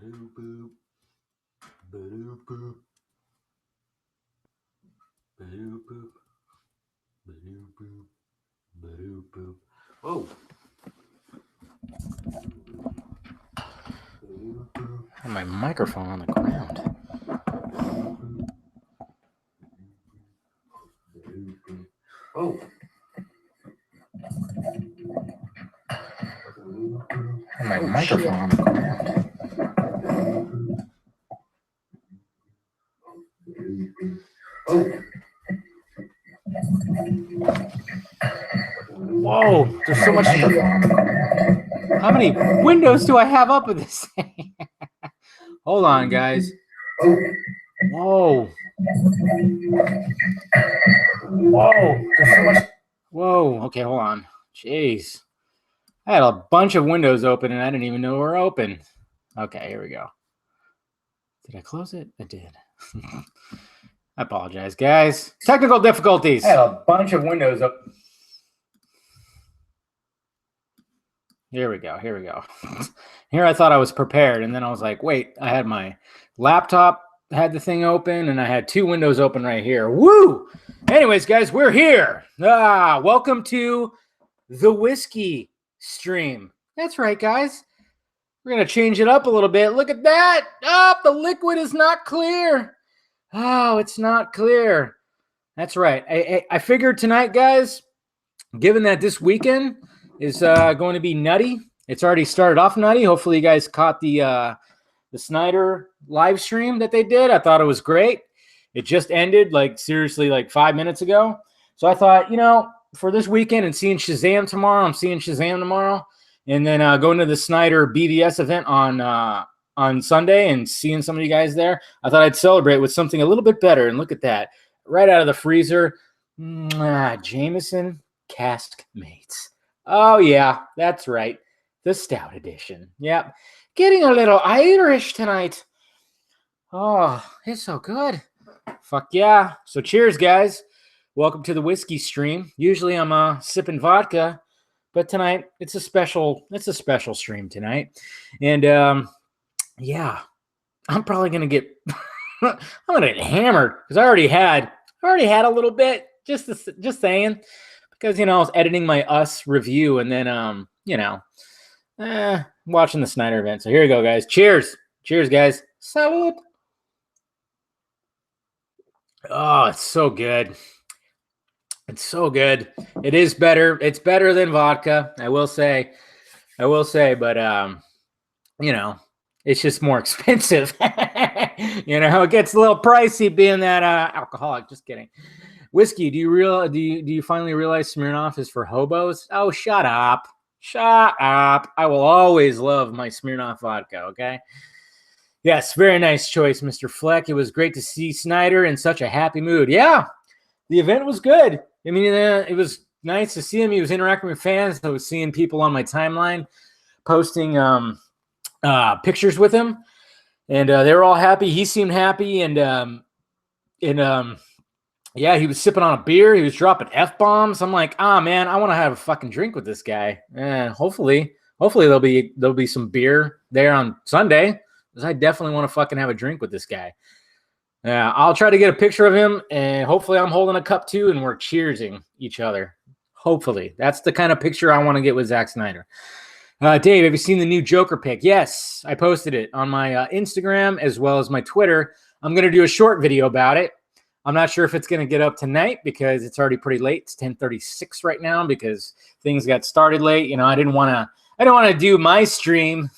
Ba-doo-boop. Ba-doo-boop. Ba-doo-boop. Ba-doo-boop. Ba-doo-boop. Whoa. And my microphone on the ground. Oh. And my microphone on the ground. Oh. Whoa, there's so much. How many windows do I have up with this thing? Hold on, guys. Whoa. Whoa, there's so much. Whoa, okay, hold on. Jeez. I had a bunch of windows open and I didn't even know they were open. Okay, here we go. Did I close it? I did. I apologize, guys. Technical difficulties. I had a bunch of windows open. Here we go. Here we go. Here I thought I was prepared, and then I was like, wait, I had my laptop, had the thing open, and I had two windows open right here. Woo! Anyways, guys, we're here. Welcome to the whiskey stream. That's right, guys. We're going to change it up a little bit. Look at that. Oh, the liquid is not clear. Oh, it's not clear. That's right. I figured tonight, guys, given that this weekend is going to be nutty. It's already started off nutty. Hopefully you guys caught the Snyder live stream that they did. I thought it was great. It just ended seriously 5 minutes ago. So I thought, for this weekend and seeing Shazam tomorrow, I'm seeing Shazam tomorrow. And then going to the Snyder BVS event on Sunday and seeing some of you guys there. I thought I'd celebrate with something a little bit better. And look at that. Right out of the freezer. Jameson Cask Mates. Oh, yeah, that's right. The Stout Edition. Yep. Getting a little Irish tonight. Oh, it's so good. Fuck yeah. So cheers, guys. Welcome to the whiskey stream. Usually I'm sipping vodka, but tonight it's a special stream tonight. And yeah, I'm probably going to get I'm going to get hammered because I already had a little bit, just saying. Because, I was editing my Us review and then, watching the Snyder event. So here we go, guys. Cheers. Cheers, guys. Salud. Oh, it's so good. It's so good. It is better. It's better than vodka, I will say. But, it's just more expensive. It gets a little pricey being that alcoholic. Just kidding. Whiskey, do you finally realize Smirnoff is for hobos? Oh, shut up. Shut up. I will always love my Smirnoff vodka, okay? Yes, very nice choice, Mr. Fleck. It was great to see Snyder in such a happy mood. Yeah, the event was good. I mean, it was nice to see him. He was interacting with fans. I was seeing people on my timeline posting pictures with him, and they were all happy. He seemed happy, and yeah, he was sipping on a beer. He was dropping F-bombs. I'm like, man, I want to have a fucking drink with this guy. Hopefully there'll be some beer there on Sunday, because I definitely want to fucking have a drink with this guy. Yeah, I'll try to get a picture of him, and hopefully I'm holding a cup too, and we're cheersing each other. Hopefully. That's the kind of picture I want to get with Zack Snyder. Dave, have you seen the new Joker pic? Yes, I posted it on my Instagram as well as my Twitter. I'm going to do a short video about it. I'm not sure if it's going to get up tonight because it's already pretty late. It's 10:36 right now because things got started late. I didn't want to do my stream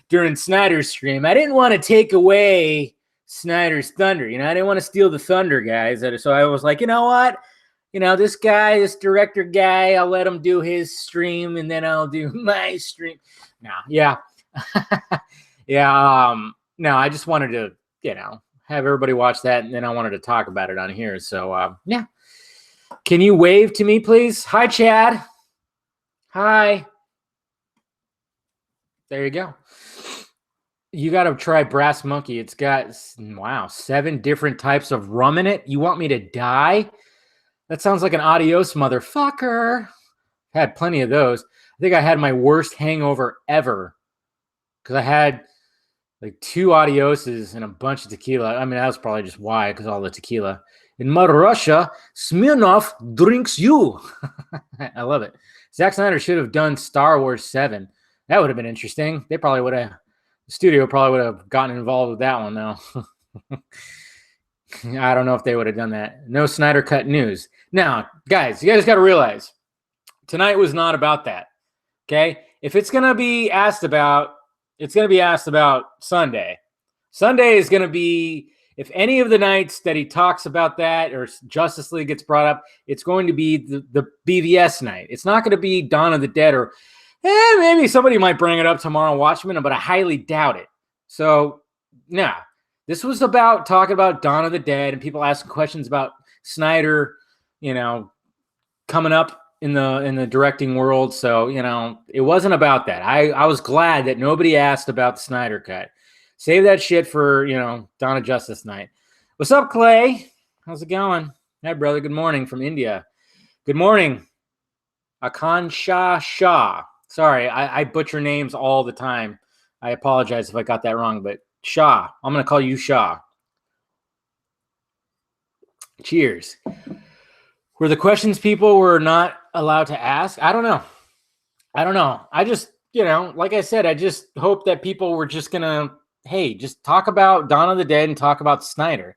during Snyder's stream. I didn't want to take away Snyder's thunder. I didn't want to steal the thunder, guys. So I was like, you know what? This director guy, I'll let him do his stream and then I'll do my stream. No, yeah. Yeah. No, I just wanted to, have everybody watch that, and then I wanted to talk about it on here. So, yeah. Can you wave to me, please? Hi, Chad. Hi. There you go. You got to try Brass Monkey. It's got, 7 different types of rum in it. You want me to die? That sounds like an adios, motherfucker. Had plenty of those. I think I had my worst hangover ever because I had Like 2 adioses and a bunch of tequila. I mean, that was probably just why, because all the tequila. In Mother Russia, Smirnoff drinks you. I love it. Zack Snyder should have done Star Wars 7. That would have been interesting. They probably would have, the studio probably would have gotten involved with that one, though. I don't know if they would have done that. No Snyder Cut news. Now, guys, you guys got to realize tonight was not about that. Okay? If it's going to be asked about, it's going to be asked about Sunday. Sunday is going to be, if any of the nights that he talks about that or Justice League gets brought up, it's going to be the BVS night. It's not going to be Dawn of the Dead or maybe somebody might bring it up tomorrow, Watchmen, but I highly doubt it. So, nah. This was about talking about Dawn of the Dead and people asking questions about Snyder, coming up in the directing world. So, it wasn't about that. I was glad that nobody asked about the Snyder Cut. Save that shit for, Dawn of Justice night. What's up, Clay? How's it going? Hey, brother. Good morning from India. Good morning. Akansha Shah. Sorry, I butcher names all the time. I apologize if I got that wrong, but Shah. I'm going to call you Shah. Cheers. Were the questions people were not allowed to ask? I don't know. I just, like I said, I just hope that people were just going to, hey, just talk about Dawn of the Dead and talk about Snyder.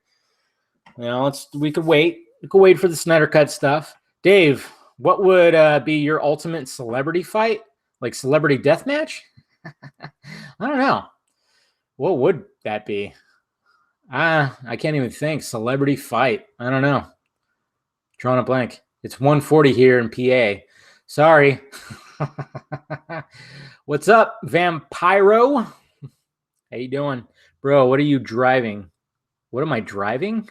We could wait. We could wait for the Snyder Cut stuff. Dave, what would be your ultimate celebrity fight? Like celebrity deathmatch? I don't know. What would that be? I can't even think. Celebrity fight. I don't know. Drawing a blank. It's 1:40 here in PA. Sorry. What's up, Vampiro? How you doing? Bro, what are you driving? What am I driving?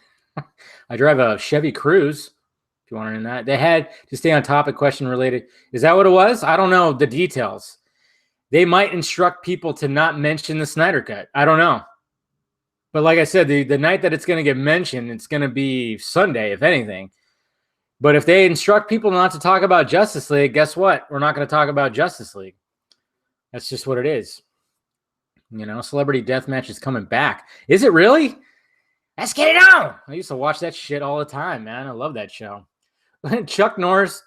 I drive a Chevy Cruze. If you want to know that. They had to stay on topic, question related. Is that what it was? I don't know the details. They might instruct people to not mention the Snyder Cut. I don't know. But like I said, the night that it's going to get mentioned, it's going to be Sunday, if anything. But if they instruct people not to talk about Justice League, guess what? We're not going to talk about Justice League. That's just what it is. Celebrity Deathmatch is coming back. Is it really? Let's get it on. I used to watch that shit all the time, man. I love that show. Chuck Norris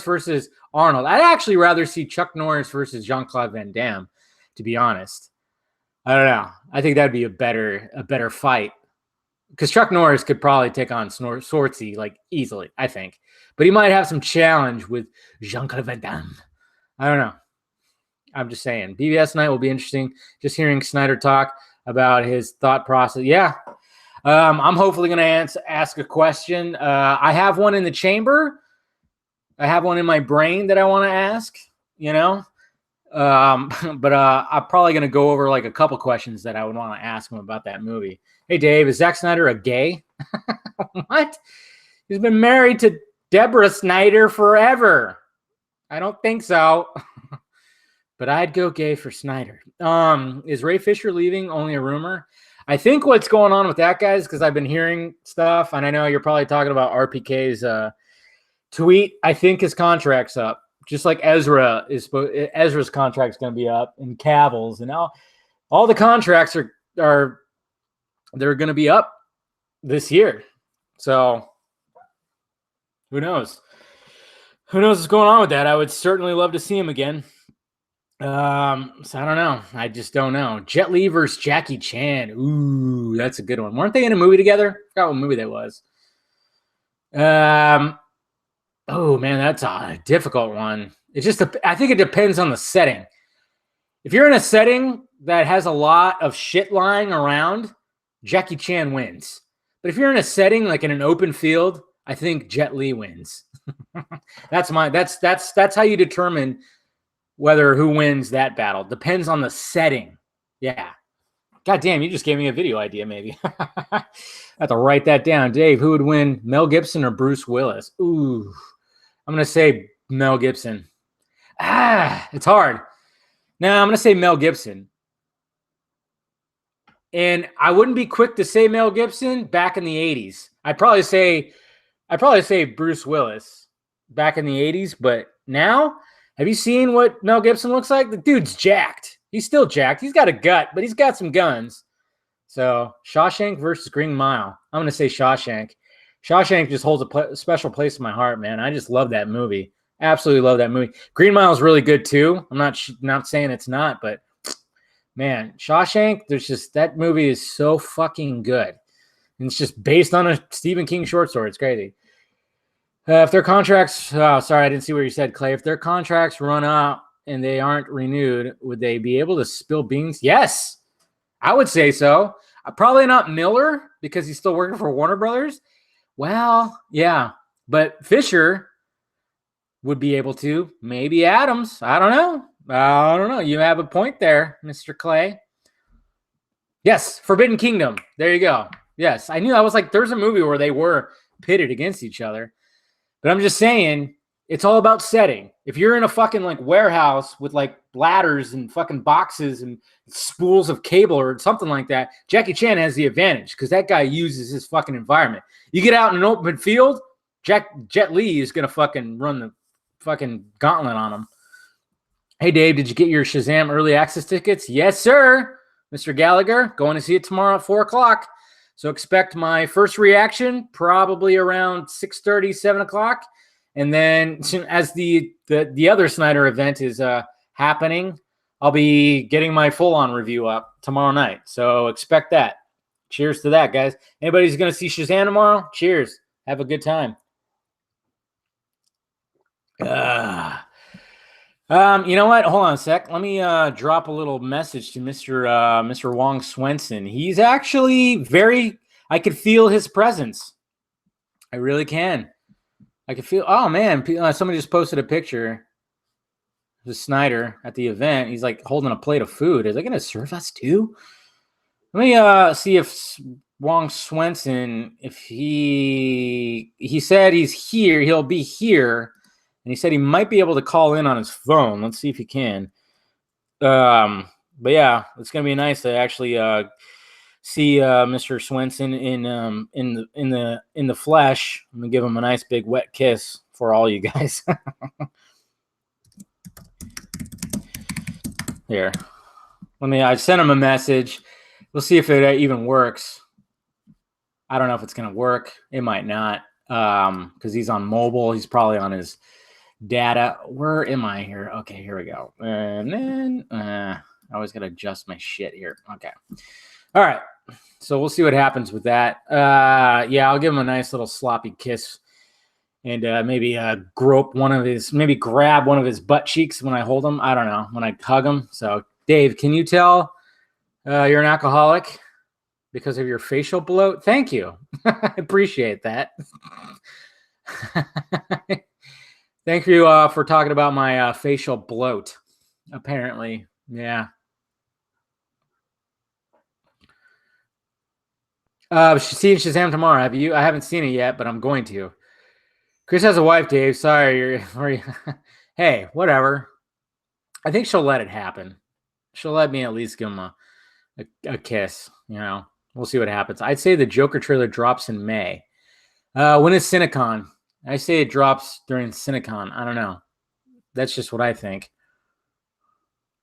versus Arnold. I'd actually rather see Chuck Norris versus Jean-Claude Van Damme, to be honest. I don't know. I think that'd be a better fight. Because Chuck Norris could probably take on Swordsy like easily, I think. But he might have some challenge with Jean-Claude Van Damme. I don't know. I'm just saying. BBS night will be interesting. Just hearing Snyder talk about his thought process. Yeah. I'm hopefully going to ask a question. I have one in the chamber. I have one in my brain that I want to ask, but I'm probably going to go over like a couple questions that I would want to ask him about that movie. Hey, Dave, is Zack Snyder a gay? What? He's been married to Deborah Snyder forever. I don't think so. But I'd go gay for Snyder. Is Ray Fisher leaving? Only a rumor. I think what's going on with that, guys, because I've been hearing stuff, and I know you're probably talking about RPK's tweet. I think his contract's up, just like Ezra's contract's going to be up, and Cavill's, and all the contracts are they're going to be up this year. So who knows? Who knows what's going on with that? I would certainly love to see him again. So I don't know. I just don't know. Jet Li versus Jackie Chan. Ooh, that's a good one. Weren't they in a movie together? I forgot what movie that was. Oh man, that's a difficult one. I think it depends on the setting. If you're in a setting that has a lot of shit lying around, Jackie Chan wins. But if you're in a setting like in an open field, I think Jet Li wins. That's how you determine who wins that battle. Depends on the setting. Yeah. God damn, you just gave me a video idea, maybe. I have to write that down. Dave, who would win, Mel Gibson or Bruce Willis? Ooh, I'm going to say Mel Gibson. It's hard. Now, I'm going to say Mel Gibson. And I wouldn't be quick to say Mel Gibson back in the 80s. I'd probably say Bruce Willis back in the 80s, but now, have you seen what Mel Gibson looks like? The dude's jacked. He's still jacked. He's got a gut, but he's got some guns. So Shawshank versus Green Mile. I'm going to say Shawshank. Shawshank just holds a special place in my heart, man. I just love that movie. Absolutely love that movie. Green Mile is really good too. I'm not saying it's not, but man, Shawshank, there's just that movie is so fucking good. And it's just based on a Stephen King short story. It's crazy. If their contracts, sorry, I didn't see what you said, Clay. If their contracts run out and they aren't renewed, would they be able to spill beans? Yes, I would say so. Probably not Miller because he's still working for Warner Brothers. Well, yeah, but Fisher would be able to. Maybe Adams. I don't know. You have a point there, Mr. Clay. Yes, Forbidden Kingdom. There you go. Yes, I knew. I was like, there's a movie where they were pitted against each other. But I'm just saying, it's all about setting. If you're in a fucking like warehouse with like ladders and fucking boxes and spools of cable or something like that, Jackie Chan has the advantage because that guy uses his fucking environment. You get out in an open field, Jet Li is going to fucking run the fucking gauntlet on him. Hey, Dave, did you get your Shazam early access tickets? Yes, sir. Mr. Gallagher, going to see it tomorrow at 4 o'clock. So expect my first reaction probably around 6:30, 7 o'clock. And then as the other Snyder event is happening, I'll be getting my full-on review up tomorrow night. So expect that. Cheers to that, guys. Anybody who's going to see Shazam tomorrow, cheers. Have a good time. You know what? Hold on a sec. Let me drop a little message to Mr. Wong Swenson. He's actually I could feel his presence. I really can. I could feel, oh man, somebody just posted a picture of Snyder at the event. He's like holding a plate of food. Is they going to serve us too? Let me see if Wong Swenson, if he said he's here, he'll be here. And he said he might be able to call in on his phone. Let's see if he can. But yeah, it's gonna be nice to actually see Mr. Swenson in the flesh. I'm gonna give him a nice big wet kiss for all you guys. Here, I sent him a message. We'll see if it even works. I don't know if it's gonna work. It might not, because he's on mobile. He's probably on his data. Where am I here? Okay, here we go. And then I always gotta adjust my shit here. Okay. All right. So we'll see what happens with that. Yeah, I'll give him a nice little sloppy kiss and maybe grab one of his butt cheeks when I hold him. I don't know, when I hug him. So Dave, can you tell you're an alcoholic because of your facial bloat? Thank you. I appreciate that. Thank you for talking about my facial bloat. Apparently, yeah. Seeing Shazam tomorrow. Have you? I haven't seen it yet, but I'm going to. Chris has a wife, Dave. Sorry, hey, whatever. I think she'll let it happen. She'll let me at least give him a kiss. You know, we'll see what happens. I'd say the Joker trailer drops in May. When is Cinecon? I say it drops during Cinecon. I don't know. That's just what I think.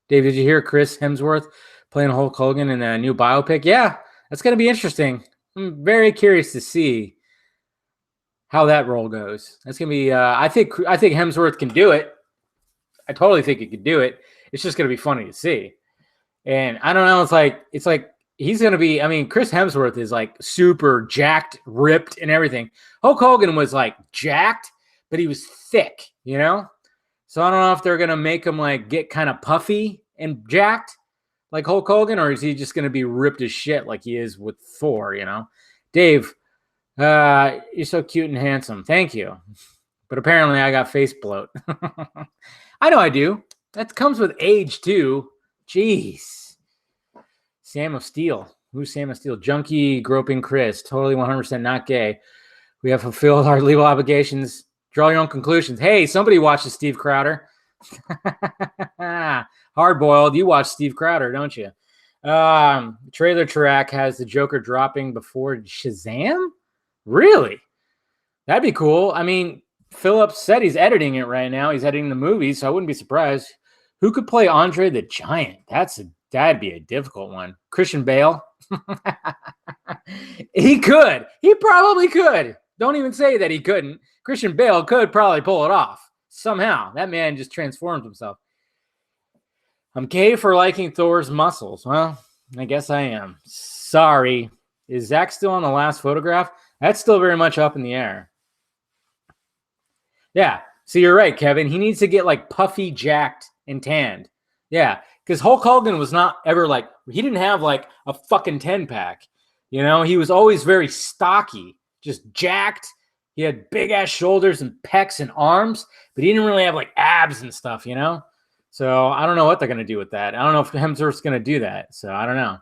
Dave, did you hear Chris Hemsworth playing Hulk Hogan in a new biopic? Yeah, that's going to be interesting. I'm very curious to see how that role goes. That's going to be. I think Hemsworth can do it. I totally think he could do it. It's just going to be funny to see. And I don't know. It's like he's going to be. I mean, Chris Hemsworth is like super jacked, ripped, and everything. Hulk Hogan was like jacked, but he was thick, you know? So I don't know if they're going to make him like get kind of puffy and jacked like Hulk Hogan, or is he just going to be ripped as shit like he is with Thor, you know? Dave, you're so cute and handsome. Thank you. But apparently I got face bloat. I know I do. That comes with age too. Jeez. Sam of Steel. Who's Sam of Steel? Junkee, groping Chris. Totally 100% not gay. We have fulfilled our legal obligations. Draw your own conclusions. Hey, somebody watches Steve Crowder. Hardboiled. You watch Steve Crowder, don't you? Trailer track has the Joker dropping before Shazam? Really? That'd be cool. I mean, Phillips said he's editing it right now. He's editing the movie, so I wouldn't be surprised. Who could play Andre the Giant? That'd be a difficult one. Christian Bale. He could. He probably could. Don't even say that he couldn't. Christian Bale could probably pull it off somehow. That man just transformed himself. I'm gay for liking Thor's muscles. Well, I guess I am. Sorry. Is Zach still on the last photograph? That's still very much up in the air. Yeah. So you're right, Kevin. He needs to get like puffy, jacked, and tanned. Yeah. Because Hulk Hogan was not ever like, he didn't have like a fucking 10-pack. You know, he was always very stocky, just jacked. He had big ass shoulders and pecs and arms, but he didn't really have like abs and stuff, you know? So I don't know what they're going to do with that. I don't know if Hemsworth's going to do that. So I don't know.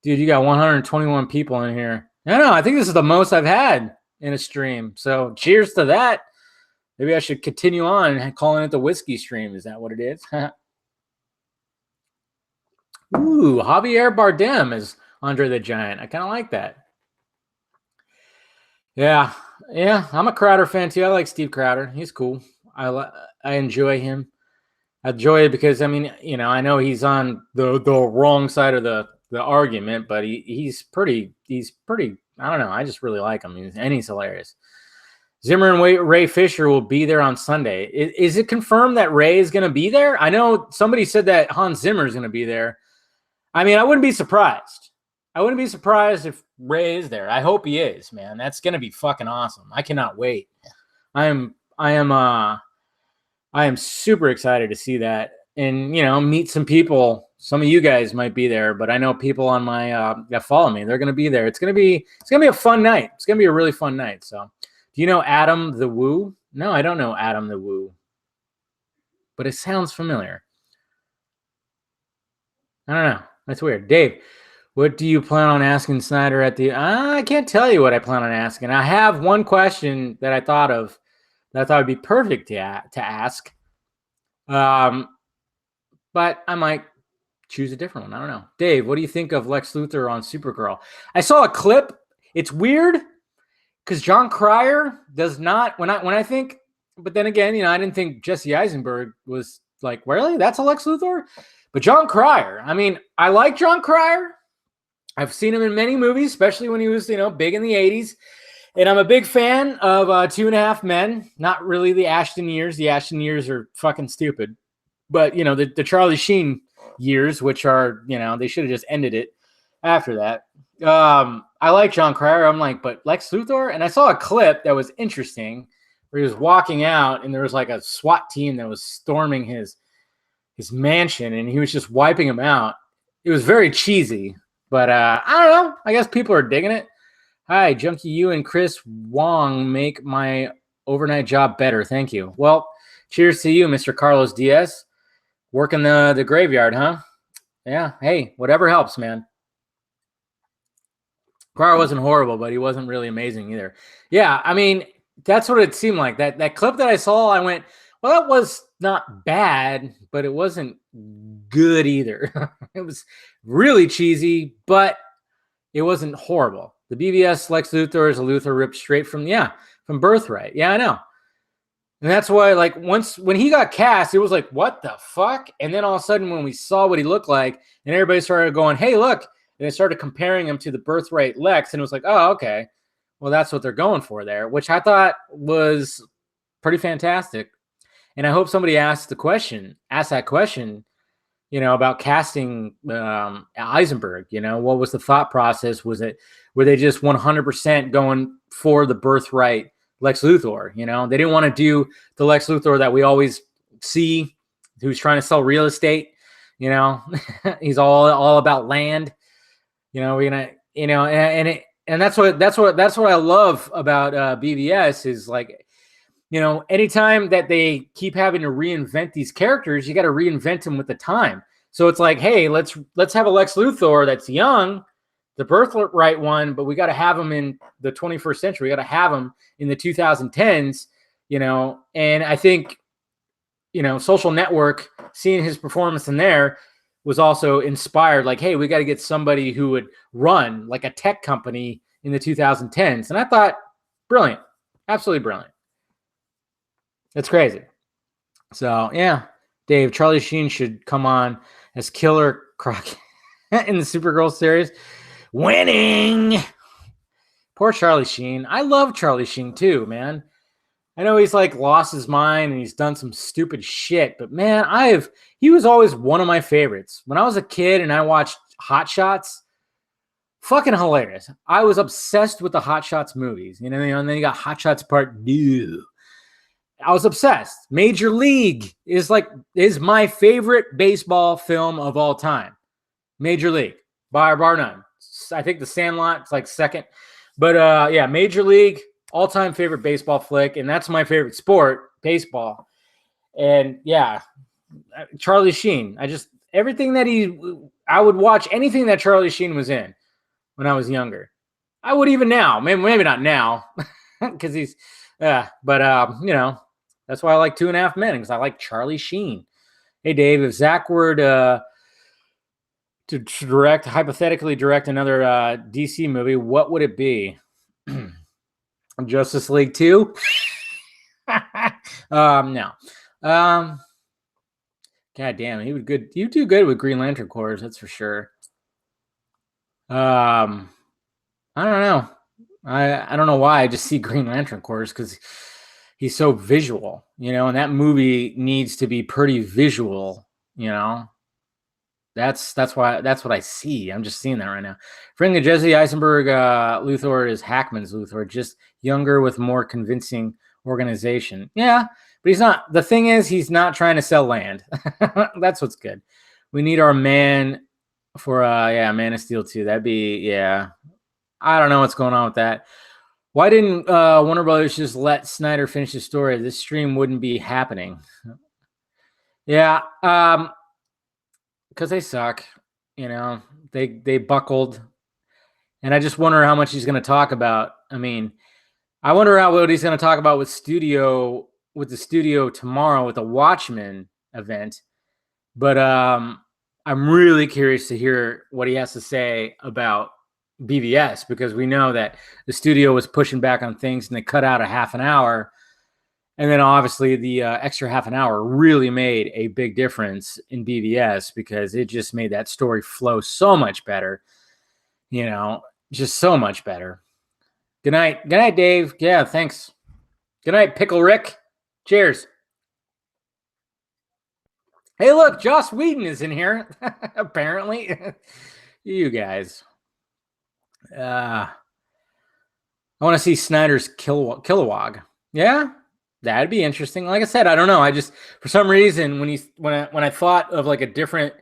Dude, you got 121 people in here. No, I think this is the most I've had in a stream. So cheers to that. Maybe I should continue on calling it the whiskey stream. Is that what it is? Ooh, Javier Bardem is Andre the Giant. I kind of like that. Yeah, I'm a Crowder fan too. I like Steve Crowder. He's cool. I enjoy him. I enjoy it because, I mean, you know, I know he's on the wrong side of the argument, but he's pretty, I don't know. I just really like him. He's hilarious. Zimmer and Ray Fisher will be there on Sunday. Is it confirmed that Ray is going to be there? I know somebody said that Hans Zimmer is going to be there. I mean, I wouldn't be surprised. I wouldn't be surprised if Ray is there. I hope he is, man. That's going to be fucking awesome. I cannot wait. I am super excited to see that and, you know, meet some people. Some of you guys might be there, but I know people on my that follow me. They're going to be there. It's going to be a fun night. It's going to be a really fun night. So, do you know Adam the Woo? No, I don't know Adam the Woo, but it sounds familiar. I don't know. That's weird. Dave, what do you plan on asking Snyder at the? I can't tell you what I plan on asking. I have one question that I thought of that I thought would be perfect to ask. But I might choose a different one. I don't know. Dave, what do you think of Lex Luthor on Supergirl? I saw a clip. It's weird because John Cryer does not. When I think, but then again, you know, I didn't think Jesse Eisenberg was like, really? That's a Lex Luthor? But John Cryer, I mean, I like John Cryer. I've seen him in many movies, especially when he was, you know, big in the 80s. And I'm a big fan of 2.5 Men. Not really the Ashton years. The Ashton years are fucking stupid. But, you know, the Charlie Sheen years, which are, you know, they should have just ended it after that. I like John Cryer. I'm like, but Lex Luthor? And I saw a clip that was interesting where he was walking out and there was like a SWAT team that was storming his mansion and he was just wiping them out. It was very cheesy, but I don't know. I guess people are digging it. Hi, Junkee, you and Chris Wong make my overnight job better. Thank you. Well, cheers to you, Mr. Carlos Diaz. Working the graveyard, huh? Yeah. Hey, whatever helps, man. Cryer wasn't horrible, but he wasn't really amazing either. Yeah, I mean, that's what it seemed like. That clip that I saw, I went, well, that was not bad, but it wasn't good either. It was really cheesy, but it wasn't horrible. The BVS Lex Luthor is a Luthor ripped straight from Birthright. Yeah, I know. And that's why, like, when he got cast, it was like, what the fuck? And then all of a sudden, when we saw what he looked like, and everybody started going, hey, look. And they started comparing him to the Birthright Lex, and it was like, oh, okay. Well, that's what they're going for there, which I thought was pretty fantastic. And I hope somebody asked that question, you know, about casting Eisenberg. You know, what was the thought process? Were they just 100% going for the Birthright Lex Luthor? You know, they didn't want to do the Lex Luthor that we always see, who's trying to sell real estate. You know, he's all about land. You know, we're gonna, you know, and that's what I love about BVS is, like, you know, anytime that they keep having to reinvent these characters, you got to reinvent them with the time. So it's like, hey, let's have a Lex Luthor that's young, the Birthright one, but we got to have him in the 21st century. We got to have him in the 2010s, you know. And I think, you know, Social Network, seeing his performance in there, was also inspired, like, hey, we got to get somebody who would run like a tech company in the 2010s. And I thought, brilliant, absolutely brilliant. That's crazy. So, yeah, Dave, Charlie Sheen should come on as Killer Croc in the Supergirl series. Winning. Poor Charlie Sheen. I love Charlie Sheen too, man. I know he's like lost his mind and he's done some stupid shit, but man, he was always one of my favorites. When I was a kid and I watched Hot Shots, fucking hilarious. I was obsessed with the Hot Shots movies, and then you got Hot Shots Part 2. I was obsessed. Major League is my favorite baseball film of all time. Major League, bar none. I think The Sandlot is like second, but yeah, Major League, all-time favorite baseball flick, and that's my favorite sport, baseball. And yeah, Charlie Sheen. I would watch anything that Charlie Sheen was in when I was younger. I would even now, maybe not now, because he's, but that's why I like 2.5 Men, because I like Charlie Sheen. Hey Dave, if Zach were to hypothetically direct another DC movie, what would it be? Justice League 2? No. God damn, he would good. You do good with Green Lantern Corps, that's for sure. I don't know. I don't know why I just see Green Lantern Corps, because he's so visual, and that movie needs to be pretty visual, That's what I see. I'm just seeing that right now. Friendly Jesse Eisenberg Luthor is Hackman's Luthor, just younger with more convincing organization. Yeah, but he's not. The thing is, he's not trying to sell land. That's what's good. We need our man for Man of Steel 2. That'd be, yeah. I don't know what's going on with that. Why didn't Warner Brothers just let Snyder finish the story? This stream wouldn't be happening. Yeah, because they suck. They buckled, and I just wonder how much he's going to talk about. I mean, I wonder what he's going to talk about with the studio tomorrow with the Watchmen event. But I'm really curious to hear what he has to say about BVS, because we know that the studio was pushing back on things and they cut out a half an hour. And then obviously the extra half an hour really made a big difference in BVS, because it just made that story flow so much better, just so much better. Good night. Good night, Dave. Yeah, thanks. Good night, Pickle Rick. Cheers. Hey, look, Joss Whedon is in here, apparently. You guys. I want to see Snyder's Kilowog. Yeah, that'd be interesting. Like I said, I don't know. I just, for some reason, when I thought of like a different,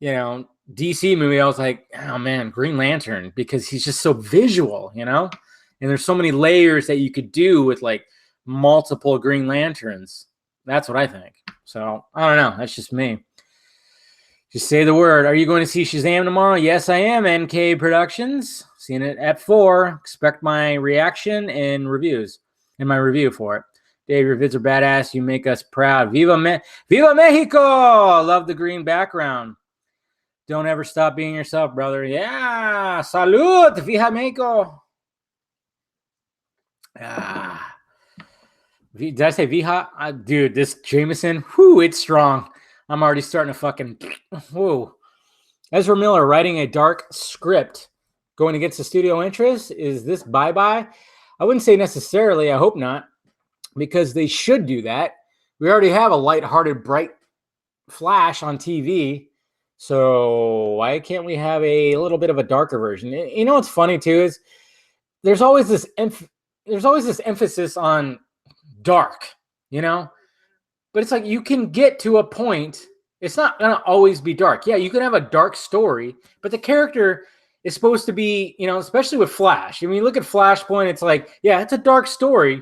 DC movie, I was like, oh man, Green Lantern, because he's just so visual, and there's so many layers that you could do with like multiple Green Lanterns. That's what I think. So I don't know. That's just me. Just say the word. Are you going to see Shazam tomorrow? Yes, I am. NK Productions. Seeing it at 4. Expect my reaction and reviews and my review for it. Dave, your vids are badass. You make us proud. Viva Mexico! Love the green background. Don't ever stop being yourself, brother. Yeah. Salud. Viva Mexico. Did I say Viha? Dude, this Jameson, it's strong. I'm already starting to fucking, whoa. Ezra Miller writing a dark script going against the studio interest. Is this bye-bye? I wouldn't say necessarily. I hope not, because they should do that. We already have a lighthearted, bright Flash on TV. So why can't we have a little bit of a darker version? What's funny too is there's always this emphasis on dark, but it's like you can get to a point. It's not going to always be dark. Yeah, you can have a dark story, but the character is supposed to be, especially with Flash. I mean, look at Flashpoint. It's like, yeah, it's a dark story,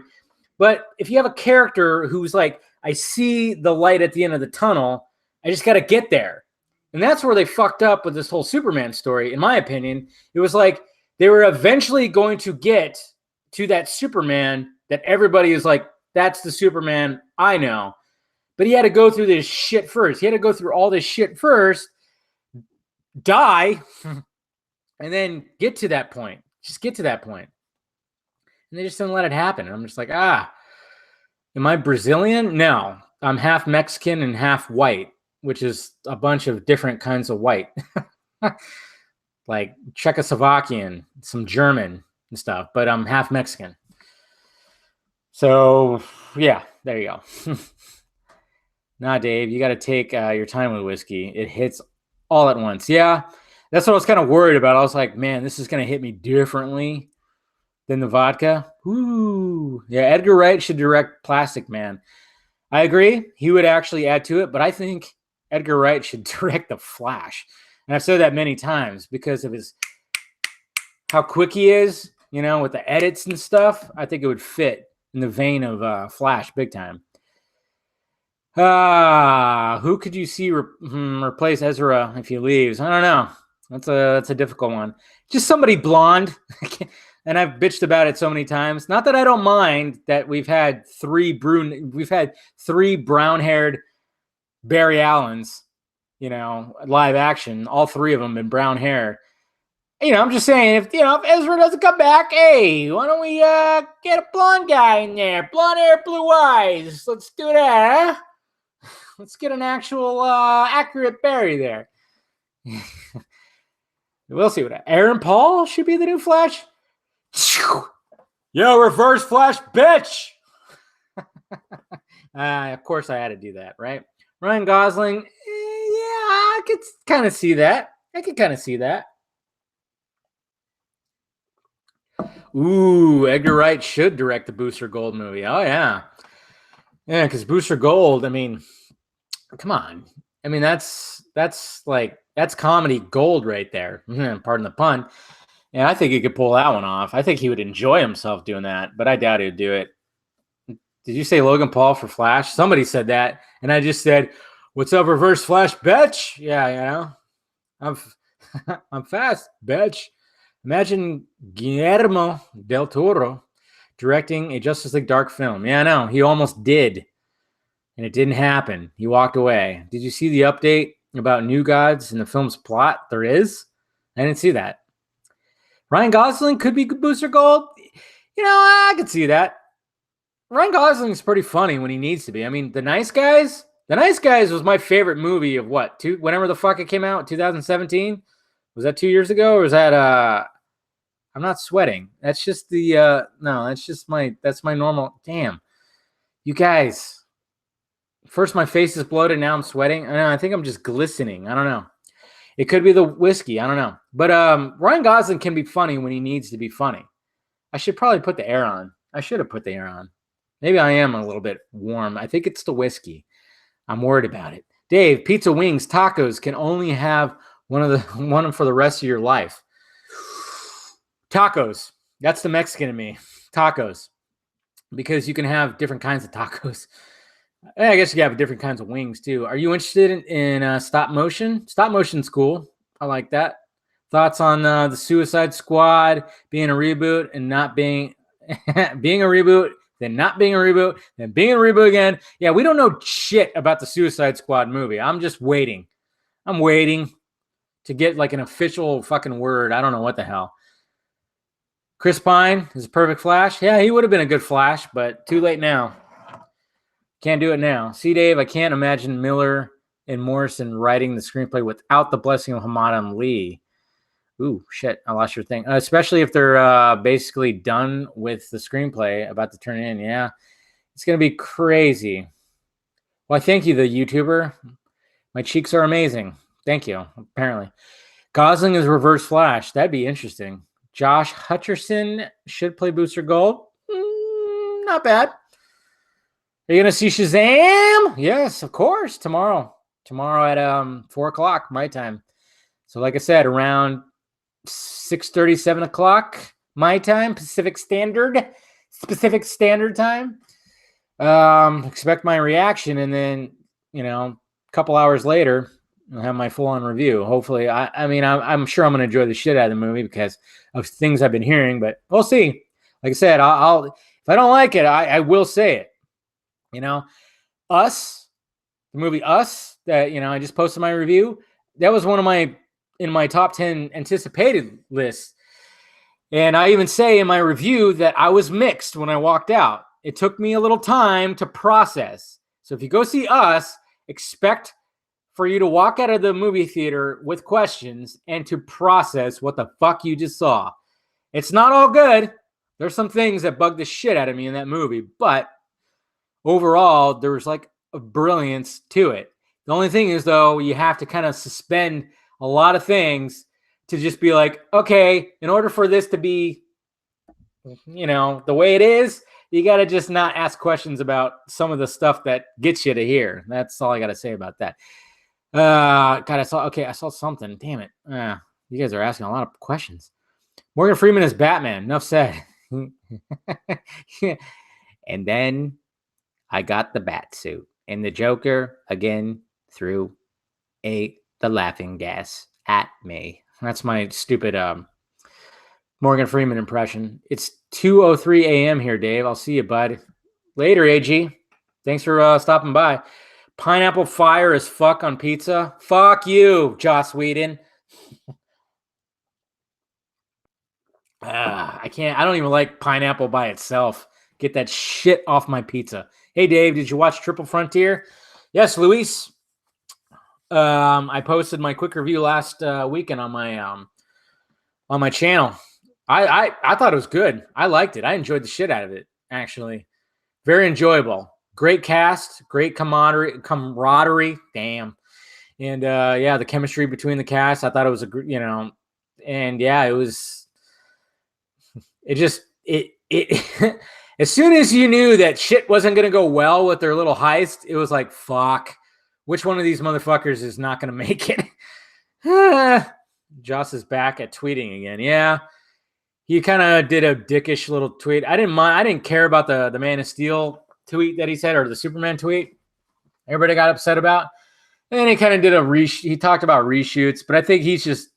but if you have a character who's like, I see the light at the end of the tunnel, I just got to get there. And that's where they fucked up with this whole Superman story, in my opinion. It was like they were eventually going to get to that Superman that everybody is like, that's the Superman I know. But he had to go through this shit first. He had to go through all this shit first, die, and then get to that point. Just get to that point. And they just didn't let it happen. And I'm just like, Am I Brazilian? No, I'm half Mexican and half white, which is a bunch of different kinds of white, like Czechoslovakian, some German and stuff, but I'm half Mexican. So, yeah, there you go. Nah, Dave, you got to take your time with whiskey. It hits all at once. Yeah, that's what I was kind of worried about. I was like, man, this is going to hit me differently than the vodka. Ooh. Yeah, Edgar Wright should direct Plastic Man. I agree. He would actually add to it, but I think Edgar Wright should direct The Flash. And I've said that many times because of his how quick he is, you know, with the edits and stuff. I think it would fit in the vein of Flash big time. Who could you see replace Ezra if he leaves? I don't know. That's a difficult one. Just somebody blonde. And I've bitched about it so many times. Not that I don't mind that we've had three brown-haired Barry Allens, you know, live action. All three of them in brown hair. You know, I'm just saying, if Ezra doesn't come back, hey, why don't we get a blonde guy in there? Blonde hair, blue eyes. Let's do that, huh? Let's get an actual accurate Barry there. We'll see what Aaron Paul should be the new Flash. Yo, reverse Flash, bitch. Of course I had to do that, right? Ryan Gosling, yeah, I could kind of see that. Ooh, Edgar Wright should direct the Booster Gold movie. Oh, yeah. Yeah, because Booster Gold, I mean, come on. I mean, that's comedy gold right there. Pardon the pun. Yeah, I think he could pull that one off. I think he would enjoy himself doing that, but I doubt he'd do it. Did you say Logan Paul for Flash? Somebody said that, and I just said, "What's up, reverse Flash, bitch?" Yeah, you know, I'm fast, bitch. Imagine Guillermo del Toro directing a Justice League Dark film. Yeah, I know. He almost did, and it didn't happen. He walked away. Did you see the update about New Gods in the film's plot? There is. I didn't see that. Ryan Gosling could be Booster Gold. You know, I could see that. Ryan Gosling is pretty funny when he needs to be. I mean, The Nice Guys was my favorite movie of whenever the fuck it came out, 2017. Was that 2 years ago, or was that I'm not sweating. That's just that's my normal. Damn. You guys. First my face is bloated, now I'm sweating. I think I'm just glistening. I don't know. It could be the whiskey. I don't know. But Ryan Gosling can be funny when he needs to be funny. I should probably put the air on. I should have put the air on. Maybe I am a little bit warm. I think it's the whiskey. I'm worried about it. Dave, pizza, wings, tacos can only have one for the rest of your life. Tacos. That's the Mexican in me. Tacos. Because you can have different kinds of tacos. I guess you can have different kinds of wings too. Are you interested in stop motion? Stop motion's cool. I like that. Thoughts on the Suicide Squad being a reboot and not being being a reboot, then not being a reboot, then being a reboot again? Yeah, we don't know shit about the Suicide Squad movie. I'm just waiting. I'm waiting to get like an official fucking word. I don't know what the hell. Chris Pine is a perfect Flash. Yeah, he would have been a good Flash, but too late now. Can't do it now. See, Dave, I can't imagine Miller and Morrison writing the screenplay without the blessing of Hamada and Lee. Ooh, shit, I lost your thing. Especially if they're basically done with the screenplay, about to turn it in. Yeah, it's going to be crazy. Well, thank you, the YouTuber. My cheeks are amazing. Thank you, apparently. Gosling is reverse Flash. That'd be interesting. Josh Hutcherson should play Booster Gold. Not bad. Are you going to see Shazam? Yes, of course. Tomorrow at 4 o'clock my time. So like I said, around 6:30, 7 o'clock my time, Pacific Standard Time. Expect my reaction, and then, a couple hours later, I'll have my full-on review. Hopefully, I'm sure I'm going to enjoy the shit out of the movie because of things I've been hearing, but we'll see. Like I said, I'll if I don't like it, I will say it. Us, the movie Us, that, I just posted my review. That was in my top 10 anticipated list. And I even say in my review that I was mixed when I walked out. it took me a little time to process. So if you go see Us, expect for you to walk out of the movie theater with questions and to process what the fuck you just saw. It's not all good. There's some things that bug the shit out of me in that movie, but overall, there's like a brilliance to it. The only thing is, though, you have to kind of suspend a lot of things to just be like, okay, in order for this to be, the way it is, you got to just not ask questions about some of the stuff that gets you to here. That's all I got to say about that. God, I saw something. Damn it. You guys are asking a lot of questions. Morgan Freeman is Batman. Enough said. And then I got the bat suit. And the Joker, again, threw the laughing gas at me. That's my stupid Morgan Freeman impression. It's 2:03 a.m. here, Dave. I'll see you, bud. Later, AG. Thanks for stopping by. Pineapple fire as fuck on pizza. Fuck you, Joss Whedon. I can't. I don't even like pineapple by itself. Get that shit off my pizza. Hey, Dave, did you watch Triple Frontier? Yes, Luis. I posted my quick review last weekend on my channel. I thought it was good. I liked it. I enjoyed the shit out of it, actually. Very enjoyable. Great cast, great camaraderie. Damn. And the chemistry between the cast, I thought it was and yeah, it was. As soon as you knew that shit wasn't going to go well with their little heist, it was like, fuck, which one of these motherfuckers is not going to make it? Joss is back at tweeting again. Yeah. He kind of did a dickish little tweet. I didn't care about the Man of Steel tweet that he said, or the Superman tweet everybody got upset about. And then he kind of did he talked about reshoots, but I think he's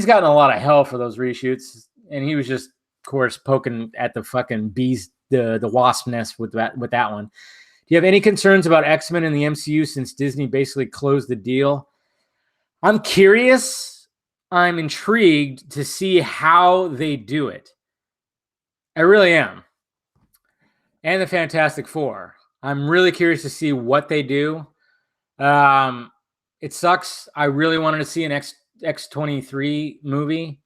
gotten a lot of hell for those reshoots. And he was just, of course, poking at the fucking bees, the wasp nest with that one. Do you have any concerns about X-Men in the MCU since Disney basically closed the deal? I'm curious. I'm intrigued to see how they do it. I really am. And the Fantastic Four. I'm really curious to see what they do. It sucks. I really wanted to see an X-23 movie.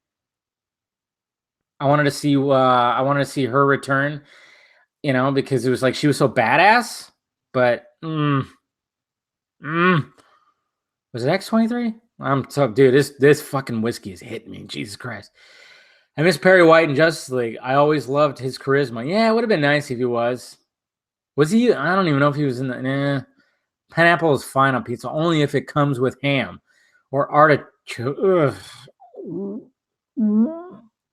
I wanted to see her return, because it was like she was so badass. But was it X-23? I'm tough, dude. This fucking whiskey is hitting me. Jesus Christ. I miss Perry White in Justice League. I always loved his charisma. Yeah, it would have been nice if he was. Was he? I don't even know if he was in the. Pineapple is fine on pizza, only if it comes with ham or artichoke.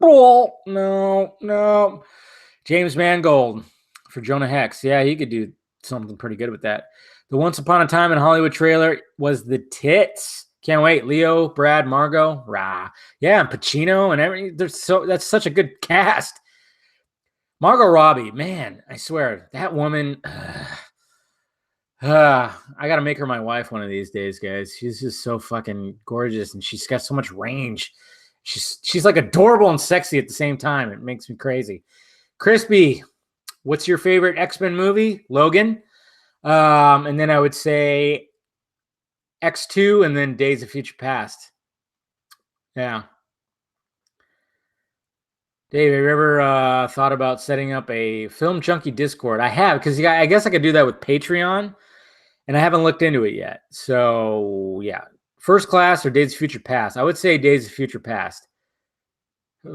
Oh, no. James Mangold for Jonah Hex. Yeah, he could do something pretty good with that. The Once Upon a Time in Hollywood trailer was the tits. Can't wait. Leo, Brad, Margot, rah. Yeah, and Pacino and everything. That's such a good cast. Margot Robbie, man, I swear, that woman. I got to make her my wife one of these days, guys. She's just so fucking gorgeous, and she's got so much range. She's like adorable and sexy at the same time. It makes me crazy. Crispy, what's your favorite X-Men movie? Logan. And then I would say X2 and then Days of Future Past. Yeah. Dave, have you ever thought about setting up a Film Junkee Discord? I have, because I guess I could do that with Patreon, and I haven't looked into it yet. So, yeah. First Class or Days of Future Past? I would say Days of Future Past.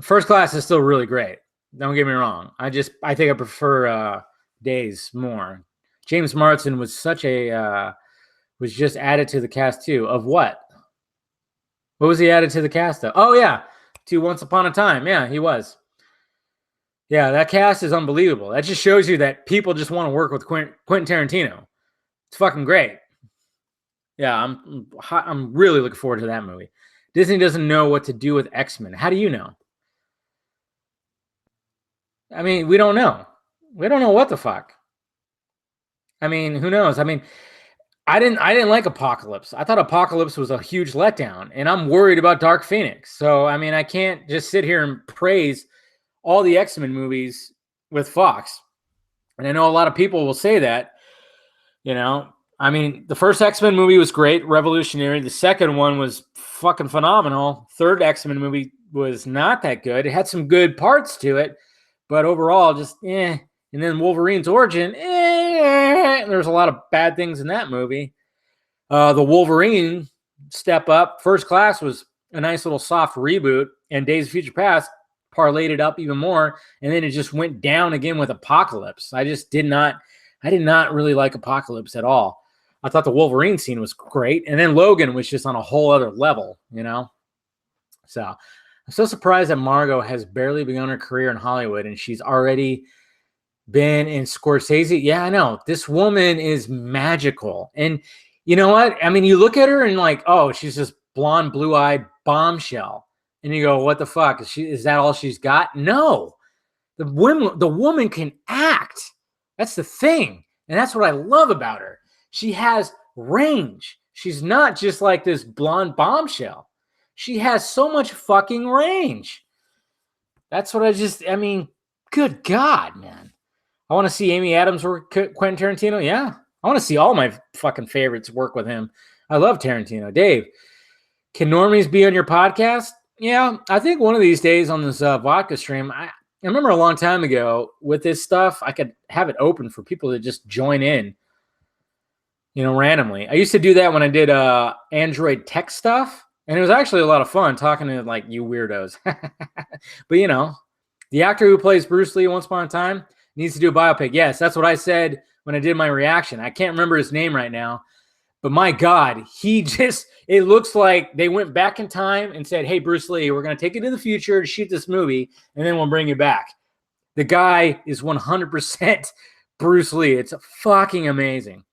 First Class is still really great. Don't get me wrong. I think I prefer Days more. James Marsden was was just added to the cast too. Of what? What was he added to the cast of? Oh, yeah. To Once Upon a Time. Yeah, he was. Yeah, that cast is unbelievable. That just shows you that people just want to work with Quentin Tarantino. It's fucking great. Yeah, I'm really looking forward to that movie. Disney doesn't know what to do with X-Men. How do you know? I mean, we don't know. We don't know what the fuck. I mean, who knows? I mean, I didn't like Apocalypse. I thought Apocalypse was a huge letdown, and I'm worried about Dark Phoenix. So, I mean, I can't just sit here and praise all the X-Men movies with Fox. And I know a lot of people will say that, you know. I mean, the first X-Men movie was great, revolutionary. The second one was fucking phenomenal. Third X-Men movie was not that good. It had some good parts to it, but overall, just eh. And then Wolverine's origin, there's a lot of bad things in that movie. The Wolverine step up, First Class was a nice little soft reboot, and Days of Future Past parlayed it up even more, and then it just went down again with Apocalypse. I did not really like Apocalypse at all. I thought the Wolverine scene was great, and then Logan was just on a whole other level, you know? So I'm so surprised that Margot has barely begun her career in Hollywood, and she's already been in Scorsese. Yeah, I know. This woman is magical. And you know what? I mean, you look at her and like, oh, she's this blonde, blue-eyed bombshell. And you go, what the fuck? Is that all she's got? No. The woman can act. That's the thing. And that's what I love about her. She has range. She's not just like this blonde bombshell. She has so much fucking range. That's what I mean, good God, man. I want to see Amy Adams work Quentin Tarantino. Yeah. I want to see all my fucking favorites work with him. I love Tarantino. Dave, can normies be on your podcast? Yeah. I think one of these days on this vodka stream, I remember a long time ago with this stuff, I could have it open for people to just join in, you know, randomly. I used to do that when I did Android tech stuff, and it was actually a lot of fun talking to like you weirdos. But you know, the actor who plays Bruce Lee once upon a time needs to do a biopic. Yes, that's what I said when I did my reaction. I can't remember his name right now, but my God, it looks like they went back in time and said, hey, Bruce Lee, we're going to take you to the future to shoot this movie, and then we'll bring you back. The guy is 100% Bruce Lee. It's fucking amazing.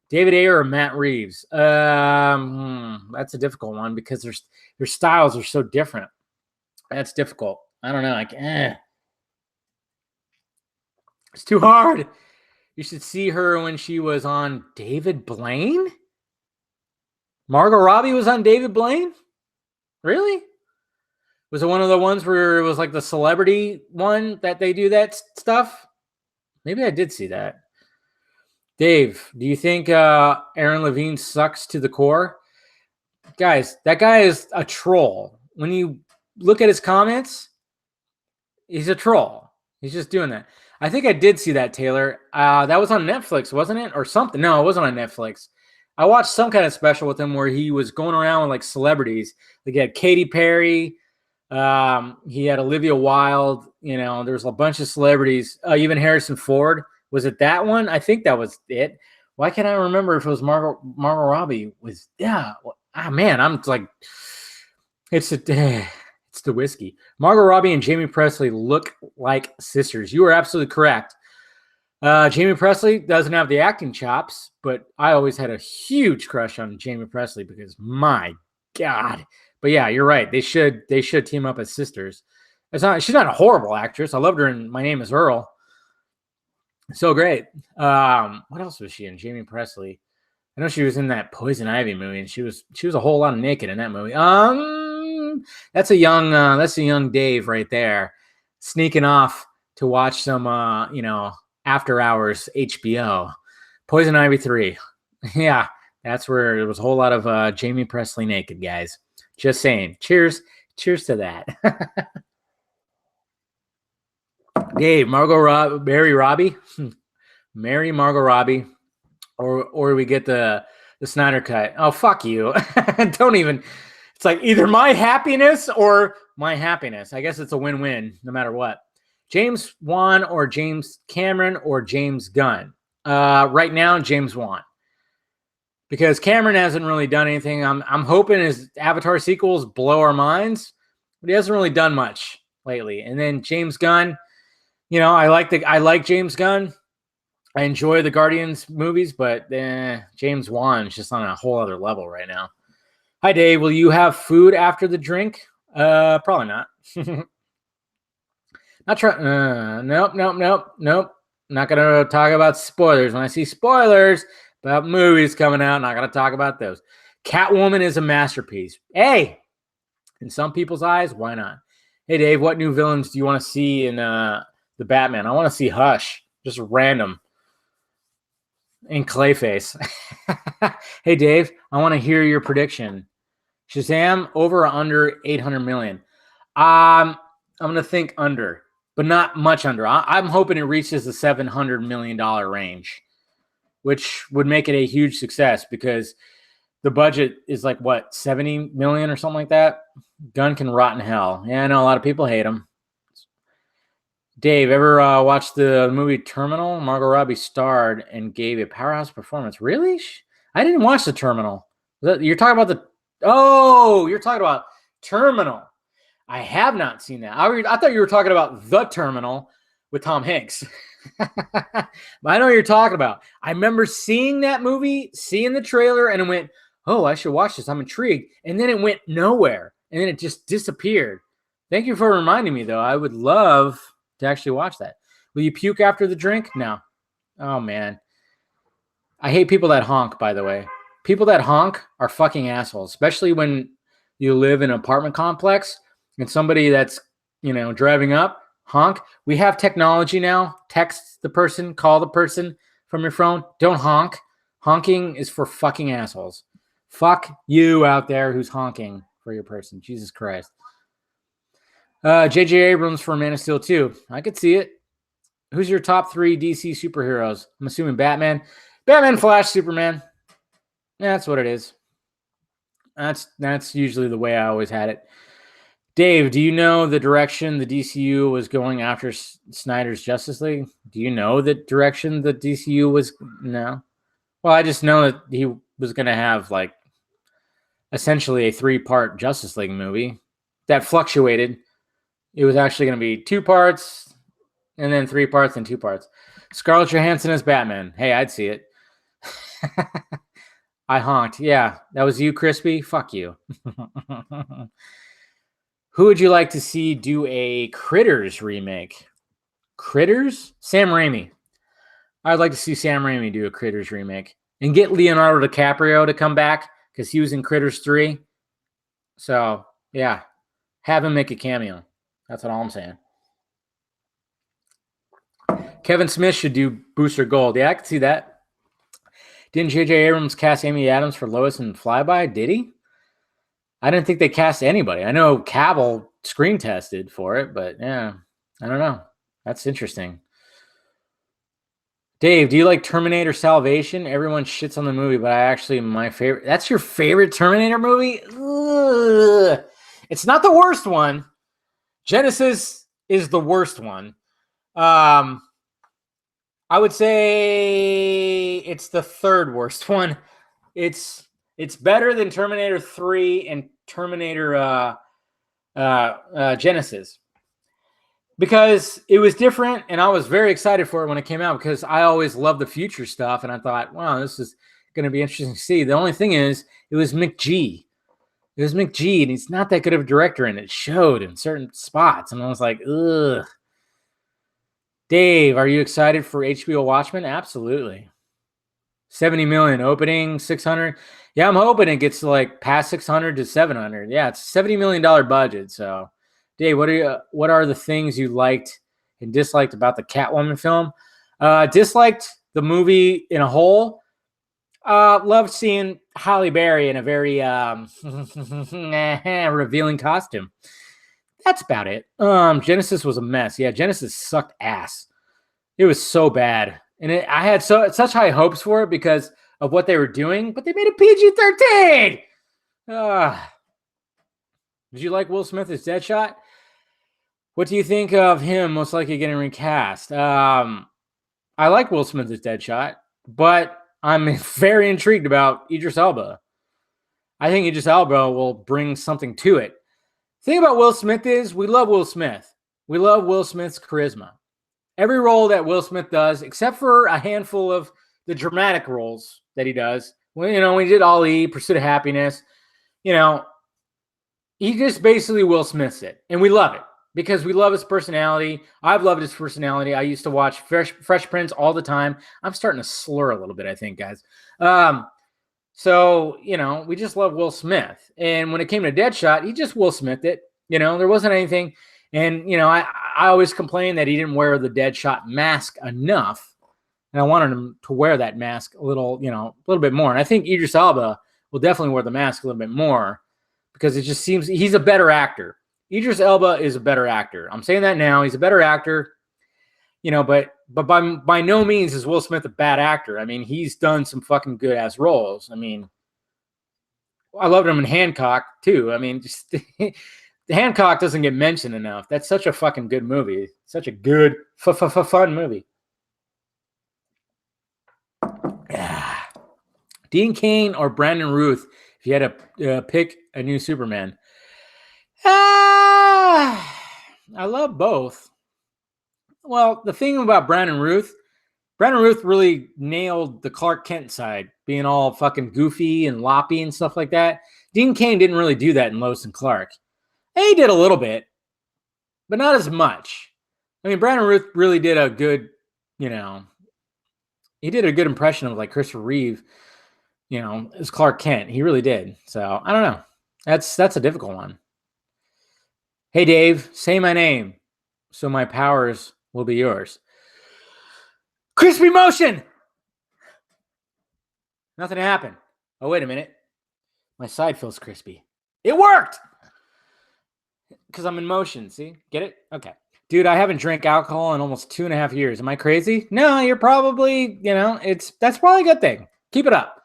David Ayer or Matt Reeves? That's a difficult one because their styles are so different. That's difficult. I don't know. It's too hard. You should see her when she was on David Blaine. Margot Robbie was on David Blaine? Really? Was it one of the ones where it was like the celebrity one that they do that stuff? Maybe I did see that. Dave, do you think Aaron Levine sucks to the core? Guys, that guy is a troll. When you look at his comments, he's a troll. He's just doing that. I think I did see that, Taylor. That was on Netflix, wasn't it? Or something. No, it wasn't on Netflix. I watched some kind of special with him where he was going around with like celebrities. Like he had Katy Perry. He had Olivia Wilde. You know, there was a bunch of celebrities. Even Harrison Ford. Was it that one? I think that was it. Why can't I remember if it was Margot Robbie? Man, I'm like, it's the whiskey. Margot Robbie and Jamie Presley look like sisters. You are absolutely correct. Jamie Presley doesn't have the acting chops, but I always had a huge crush on Jamie Presley because my God. But yeah, you're right. They should team up as sisters. She's not a horrible actress. I loved her in My Name is Earl. So great. What else was she in? Jamie Presley. I know she was in that Poison Ivy movie, and she was a whole lot of naked in that movie. That's a young Dave right there, sneaking off to watch some after hours HBO. Poison Ivy 3. Yeah, that's where there was a whole lot of Jamie Presley naked, guys. Just saying. Cheers to that. Dave, Marry Robbie, marry Margot Robbie, or we get the Snyder cut. Oh, fuck you! Don't even. It's like either my happiness or my happiness. I guess it's a win-win no matter what. James Wan or James Cameron or James Gunn. Right now, James Wan, because Cameron hasn't really done anything. I'm hoping his Avatar sequels blow our minds, but he hasn't really done much lately. And then James Gunn. You know, I like James Gunn. I enjoy the Guardians movies, but James Wan is just on a whole other level right now. Hi, Dave. Will you have food after the drink? Probably not. Nope. Not gonna talk about spoilers. When I see spoilers about movies coming out, not gonna talk about those. Catwoman is a masterpiece. Hey, in some people's eyes, why not? Hey, Dave, what new villains do you want to see in the Batman? I want to see Hush. just random in Clayface. Hey, Dave, I want to hear your prediction. Shazam over or under 800 million? I'm going to think under, but not much under. I'm hoping it reaches the $700 million range, which would make it a huge success because the budget is like, what, 70 million or something like that? Gunn can rot in hell. Yeah, I know a lot of people hate him. Dave, ever watched the movie Terminal? Margot Robbie starred and gave a powerhouse performance. Really? I didn't watch The Terminal. You're talking about you're talking about Terminal. I have not seen that. I thought you were talking about The Terminal with Tom Hanks. But I know what you're talking about. I remember seeing that movie, seeing the trailer, and it went, oh, I should watch this. I'm intrigued. And then it went nowhere. And then it just disappeared. Thank you for reminding me, though. I would love to actually watch that. Will you puke after the drink? No. Oh, man. I hate people that honk, by the way. People that honk are fucking assholes, especially when you live in an apartment complex and somebody that's, driving up, honk. We have technology now. Text the person, call the person from your phone. Don't honk. Honking is for fucking assholes. Fuck you out there who's honking for your person. Jesus Christ. J.J. Abrams for Man of Steel 2. I could see it. Who's your top 3 DC superheroes? I'm assuming Batman. Batman, Flash, Superman. Yeah, that's what it is. That's usually the way I always had it. Dave, do you know the direction the DCU was going after Snyder's Justice League? Do you know the direction the DCU was? No. Well, I just know that he was going to have essentially a 3-part Justice League movie that fluctuated. It was actually going to be 2 parts and then 3 parts and 2 parts. Scarlett Johansson as Batman. Hey, I'd see it. I honked. Yeah, that was you, Crispy. Fuck you. Who would you like to see do a Critters remake? Critters? Sam Raimi. I'd like to see Sam Raimi do a Critters remake and get Leonardo DiCaprio to come back because he was in Critters 3. So, yeah, have him make a cameo. That's what I'm saying. Kevin Smith should do Booster Gold. Yeah, I could see that. Didn't J.J. Abrams cast Amy Adams for Lois and Flyby? Did he? I didn't think they cast anybody. I know Cavill screen tested for it, but yeah, I don't know. That's interesting. Dave, do you like Terminator Salvation? Everyone shits on the movie, but my favorite. That's your favorite Terminator movie? Ugh. It's not the worst one. Genesis is the worst one. I would say it's the 3rd worst one. It's better than Terminator 3 and Terminator Genesis because it was different, and I was very excited for it when it came out because I always love the future stuff, and I thought, wow, this is going to be interesting to see. The only thing is, it was McG. It was McG, and he's not that good of a director, and it showed in certain spots, and I was like, ugh. Dave, are you excited for HBO Watchmen? Absolutely. 70 million opening, 600. Yeah, I'm hoping it gets to past 600 to 700. Yeah, it's a $70 million budget. So, Dave, what are the things you liked and disliked about the Catwoman film? Disliked the movie in a whole. Loved seeing Halle Berry in a very revealing costume. That's about it. Genesis was a mess. Yeah, Genesis sucked ass. It was so bad. And I had such high hopes for it because of what they were doing, but they made it PG-13. Did you like Will Smith as Deadshot? What do you think of him most likely getting recast? I like Will Smith as Deadshot, but I'm very intrigued about Idris Elba. I think Idris Elba will bring something to it. The thing about Will Smith is we love Will Smith. We love Will Smith's charisma. Every role that Will Smith does, except for a handful of the dramatic roles that he does. When he did Ali, Pursuit of Happiness, he just basically Will Smiths it. And we love it because we love his personality. I've loved his personality. I used to watch Fresh Prince all the time. I'm starting to slur a little bit, I think, guys. So, we just love Will Smith. And when it came to Deadshot, he just Will Smith it. There wasn't anything. And, I always complained that he didn't wear the Deadshot mask enough. And I wanted him to wear that mask a little bit more. And I think Idris Elba will definitely wear the mask a little bit more because it just seems he's a better actor. Idris Elba is a better actor. I'm saying that now. He's a better actor, but by no means is Will Smith a bad actor. I mean, he's done some fucking good ass roles. I mean, I loved him in Hancock too. I mean, just Hancock doesn't get mentioned enough. That's such a fucking good movie. Such a good fun movie. Dean Cain or Brandon Routh, if you had to pick a new Superman. I love both. Well, the thing about Brandon Routh really nailed the Clark Kent side, being all fucking goofy and loppy and stuff like that. Dean Cain didn't really do that in Lois and Clark. He did a little bit, but not as much. I mean, Brandon Routh really did a good, he did a good impression of like Christopher Reeve, as Clark Kent. He really did. So I don't know. That's a difficult one. Hey, Dave, say my name so my powers will be yours. Crispy motion. Nothing happened. Oh, wait a minute. My side feels crispy. It worked. Because I'm in motion. See? Get it? Okay. Dude, I haven't drank alcohol in almost 2.5 years. Am I crazy? No, you're probably, that's probably a good thing. Keep it up.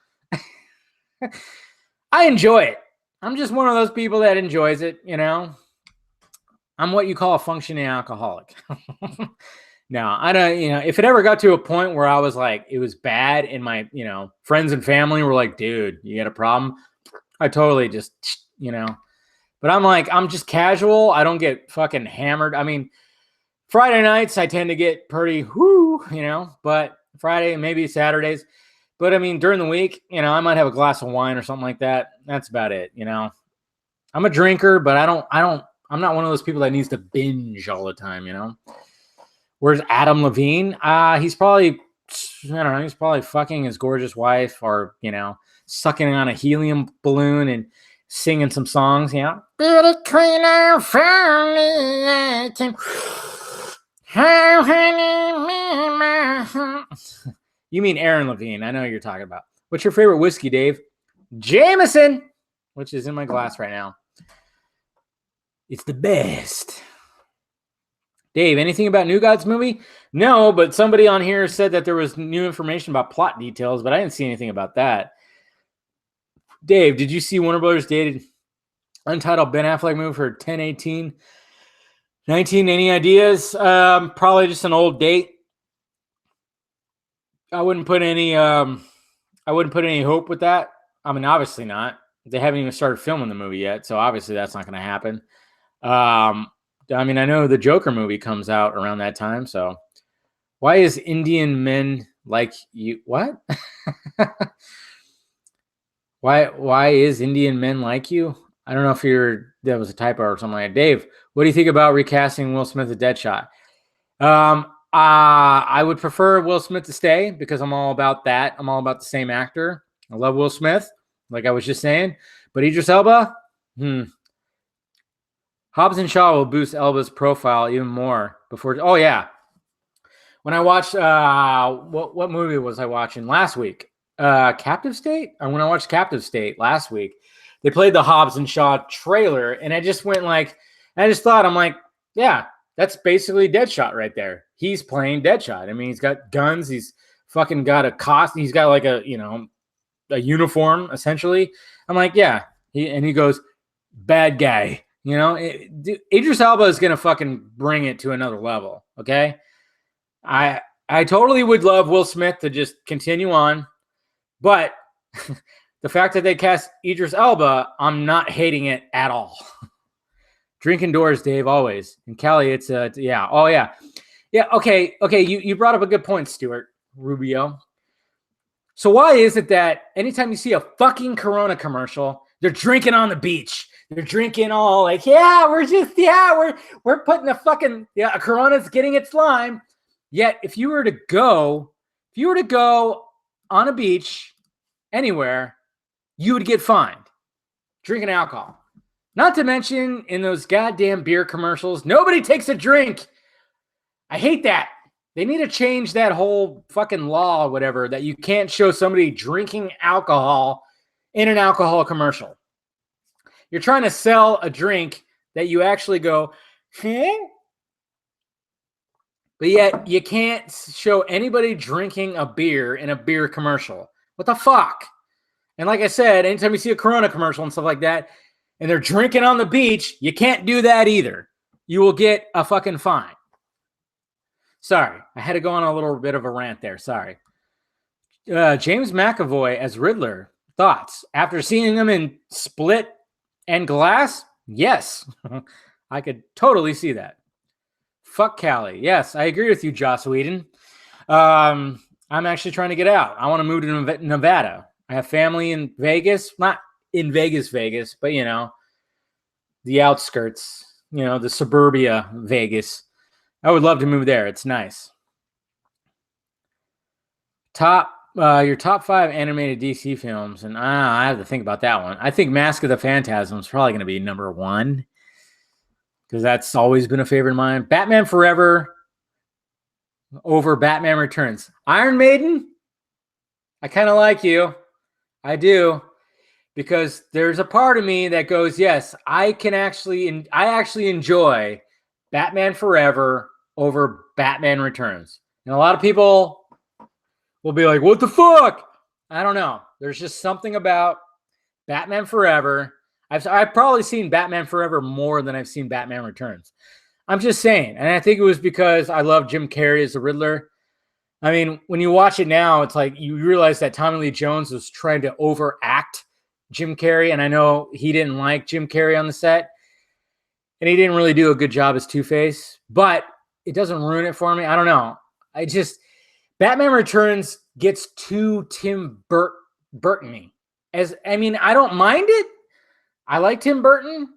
I enjoy it. I'm just one of those people that enjoys it, I'm what you call a functioning alcoholic. No, I don't, if it ever got to a point where I was like, it was bad and my, friends and family were like, dude, you got a problem? I totally just, but I'm like, I'm just casual. I don't get fucking hammered. I mean, Friday nights, I tend to get pretty but Friday and maybe Saturdays. But I mean, during the week, I might have a glass of wine or something like that. That's about it. I'm a drinker, but I'm not one of those people that needs to binge all the time, Where's Adam Levine? He's probably, I don't know, he's probably fucking his gorgeous wife or, sucking on a helium balloon and singing some songs, Beauty queen of family. You mean Aaron Levine. I know what you're talking about. What's your favorite whiskey, Dave? Jameson, which is in my glass right now. It's the best. Dave, anything about New Gods movie? No, but somebody on here said that there was new information about plot details, but I didn't see anything about that. Dave, did you see Warner Brothers dated untitled Ben Affleck movie for 10/18/19? Any ideas? Probably just an old date. I wouldn't put any hope with that. I mean, obviously not. They haven't even started filming the movie yet, so obviously that's not going to happen. I mean, I know the Joker movie comes out around that time, so why is Indian men like you? What? Why is Indian men like you? I don't know if that was a typo or something like that. Dave, what do you think about recasting Will Smith as Deadshot? I would prefer Will Smith to stay because I'm all about that. I'm all about the same actor. I love Will Smith, like I was just saying. But Idris Elba, Hobbs and Shaw will boost Elba's profile even more before. Oh yeah, when I watched what movie was I watching last week? Captive State. When I watched Captive State last week, they played the Hobbs and Shaw trailer, and I just went like, I just thought, I'm like, yeah, that's basically Deadshot right there. He's playing Deadshot. I mean, he's got guns. He's fucking got a costume. He's got like a uniform essentially. I'm like, yeah. He goes, bad guy. Idris Elba is gonna fucking bring it to another level. Okay, I totally would love Will Smith to just continue on, but the fact that they cast Idris Elba, I'm not hating it at all. Drinking doors, Dave, always. And Callie, it's yeah. Oh yeah. Yeah, okay. You brought up a good point, Stuart Rubio. So why is it that anytime you see a fucking Corona commercial, they're drinking on the beach? They're drinking all like, we're putting a fucking a Corona's getting its lime. Yet if you were to go on a beach anywhere, you would get fined drinking alcohol. Not to mention in those goddamn beer commercials, nobody takes a drink. I hate that. They need to change that whole fucking law or whatever that you can't show somebody drinking alcohol in an alcohol commercial. You're trying to sell a drink that you actually go, but yet you can't show anybody drinking a beer in a beer commercial. What the fuck? And like I said, anytime you see a Corona commercial and stuff like that, and they're drinking on the beach, you can't do that either. You will get a fucking fine. Sorry, I had to go on a little bit of a rant there. Sorry. James McAvoy as Riddler. Thoughts? After seeing him in Split and Glass? Yes. I could totally see that. Fuck Cali. Yes, I agree with you, Joss Whedon. I'm actually trying to get out. I want to move to Nevada. I have family in Vegas. Not in Vegas, but, you know, the outskirts, you know, the suburbia Vegas. I would love to move there. It's nice. Your top 5 animated DC films, and I have to think about that one. I think Mask of the Phantasm is probably going to be number 1 because that's always been a favorite of mine. Batman Forever over Batman Returns. Iron Maiden, I kind of like you. I do, because there's a part of me that goes, yes, I actually enjoy Batman Forever over Batman Returns. And a lot of people will be like, what the fuck? I don't know. There's just something about Batman Forever. I've probably seen Batman Forever more than I've seen Batman Returns. I'm just saying. And I think it was because I love Jim Carrey as the Riddler. I mean, when you watch it now, it's like you realize that Tommy Lee Jones was trying to overact Jim Carrey. And I know he didn't like Jim Carrey on the set. And he didn't really do a good job as Two-Face. But it doesn't ruin it for me. I don't know. Batman Returns gets too Tim Burton-y. I don't mind it. I like Tim Burton,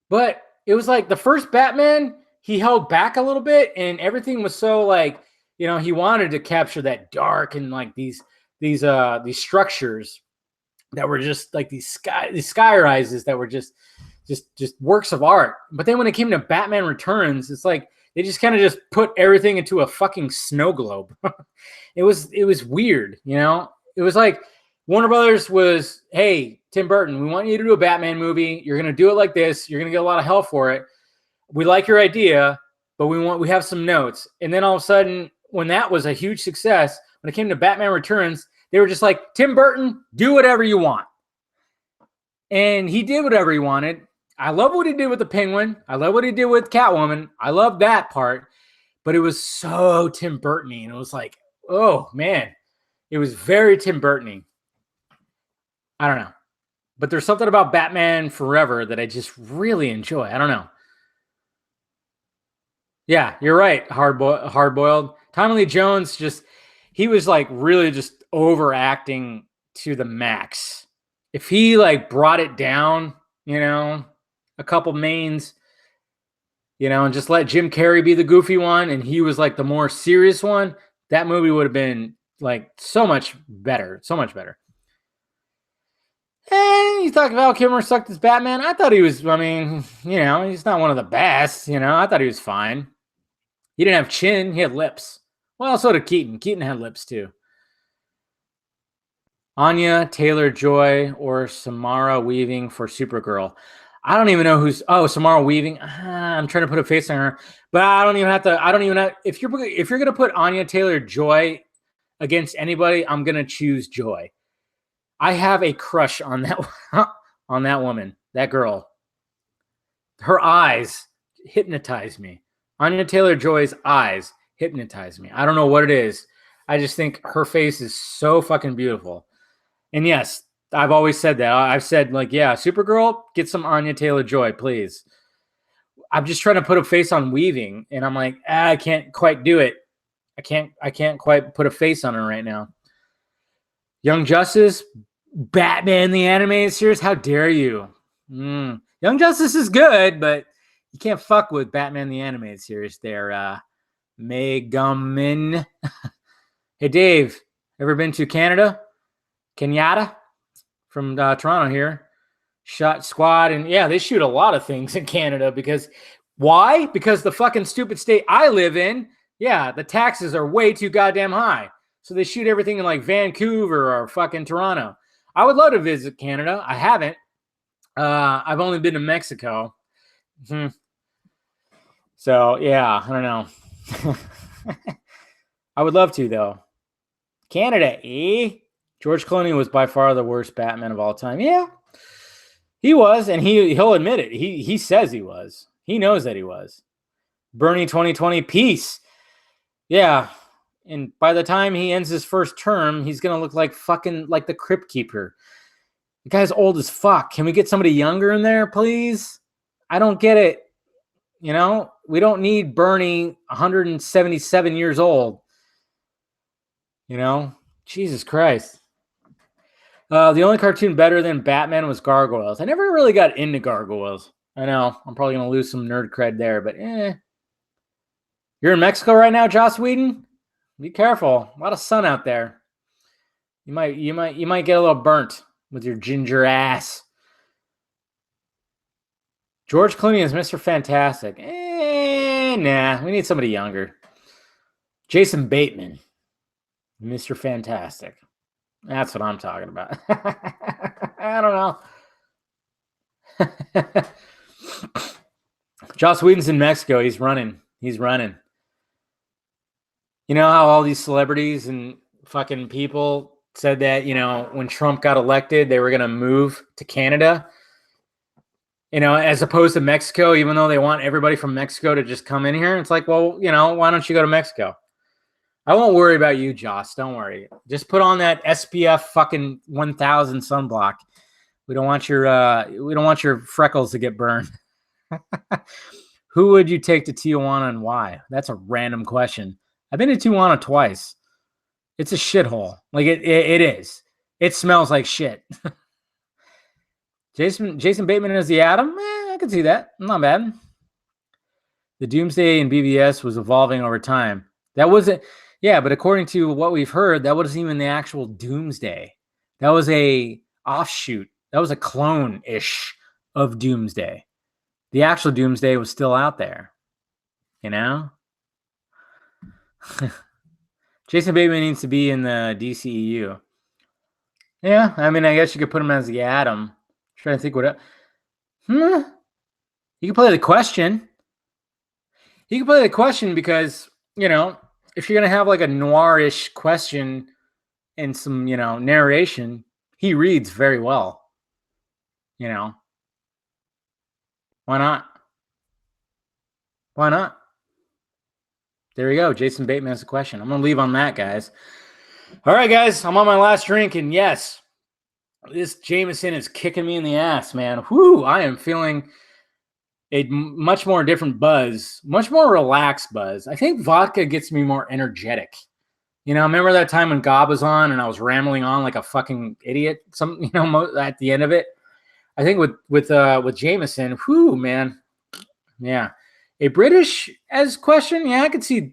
but it was like the first Batman, he held back a little bit, and everything was so like, you know, he wanted to capture that dark and like these structures that were just like these sky rises that were just works of art. But then when it came to Batman Returns, it's like they just kind of just put everything into a fucking snow globe. It was weird, you know? It was like Warner Brothers was, hey, Tim Burton, we want you to do a Batman movie. You're going to do it like this. You're going to get a lot of hell for it. We like your idea, but we have some notes. And then all of a sudden, when that was a huge success, when it came to Batman Returns, they were just like, Tim Burton, do whatever you want. And he did whatever he wanted. I love what he did with the Penguin. I love what he did with Catwoman. I love that part. But it was so Tim Burton-y. And it was like, oh, man. It was very Tim Burton-y. I don't know. But there's something about Batman Forever that I just really enjoy. I don't know. Yeah, you're right. Hard-boiled. Tommy Lee Jones he was like really just overacting to the max. If he like brought it down, you know, a couple mains, you know, and just let Jim Carrey be the goofy one and he was like the more serious one, that movie would have been like so much better. So much better. And you thought Val Kilmer sucked as Batman? I thought he was, I mean, you know, he's not one of the best, you know. I thought he was fine. He didn't have chin, he had lips. Well, so did Keaton. Keaton had lips too. Anya Taylor-Joy or Samara Weaving for Supergirl. I don't even know who's. Oh, Samara Weaving. I'm trying to put a face on her, but I don't even have. If you're gonna put Anya Taylor-Joy against anybody, I'm gonna choose Joy. I have a crush on that woman, that girl. Her eyes hypnotize me. Anya Taylor-Joy's eyes hypnotize me. I don't know what it is. I just think her face is so fucking beautiful. And yes, I've always said that. I've said, like, yeah, Supergirl, get some Anya Taylor-Joy, please. I'm just trying to put a face on Weaving, and I'm like, I can't quite do it. I can't quite put a face on her right now. Young Justice, Batman the Animated Series, how dare you? Young Justice is good, but you can't fuck with Batman the Animated Series there, Megamin. Hey, Dave, ever been to Canada? Kenyatta from Toronto here. shot squad, and yeah, they shoot a lot of things in Canada because why? Because the fucking stupid state I live in, yeah, the taxes are way too goddamn high. So they shoot everything in like Vancouver or fucking Toronto. I would love to visit Canada. I haven't. I've only been to Mexico. So yeah, I don't know. I would love to though. Canada, eh? George Clooney was by far the worst Batman of all time. Yeah, he was, and he'll admit it. He says he was. He knows that he was. Bernie 2020, peace. Yeah, and by the time he ends his first term, he's gonna look like fucking like the Crypt Keeper. The guy's old as fuck. Can we get somebody younger in there, please? I don't get it. You know, we don't need Bernie 177 years old. You know, Jesus Christ. The only cartoon better than Batman was Gargoyles. I never really got into Gargoyles. I know I'm probably gonna lose some nerd cred there, but You're in Mexico right now, Joss Whedon? Be careful. A lot of sun out there. You might get a little burnt with your ginger ass. George Clooney is Mr. Fantastic. Nah, we need somebody younger. Jason Bateman, Mr. Fantastic. That's what I'm talking about. I don't know. Joss Whedon's in Mexico. He's running. You know how all these celebrities and fucking people said that, you know, when Trump got elected, they were going to move to Canada, you know, as opposed to Mexico, even though they want everybody from Mexico to just come in here. It's like, well, you know, why don't you go to Mexico? I won't worry about you, Joss. Don't worry. Just put on that SPF fucking 1000 sunblock. We don't want your freckles to get burned. Who would you take to Tijuana and why? That's a random question. I've been to Tijuana twice. It's a shithole. Like it is. It smells like shit. Jason Bateman as the Atom? I can see that. Not bad. The Doomsday in BVS was evolving over time. That wasn't, yeah, but according to what we've heard, that wasn't even the actual Doomsday. That was a offshoot. That was a clone-ish of Doomsday. The actual Doomsday was still out there. You know? Jason Bateman needs to be in the DCEU. Yeah, I mean, I guess you could put him as the Atom. I'm trying to think what. You can play the question. You can play the question because, you know, if you're going to have like a noirish question and some, you know, narration, he reads very well. You know, why not? Why not? There you go. Jason Bateman has a question. I'm going to leave on that, guys. All right, guys, I'm on my last drink, and yes, this Jameson is kicking me in the ass, man. Whoo, I am feeling a much more different buzz, much more relaxed buzz. I think vodka gets me more energetic. You know, remember that time when Gob was on and I was rambling on like a fucking idiot? You know, at the end of it. I think with Jameson, whoo, man, yeah. A British as question, yeah, I could see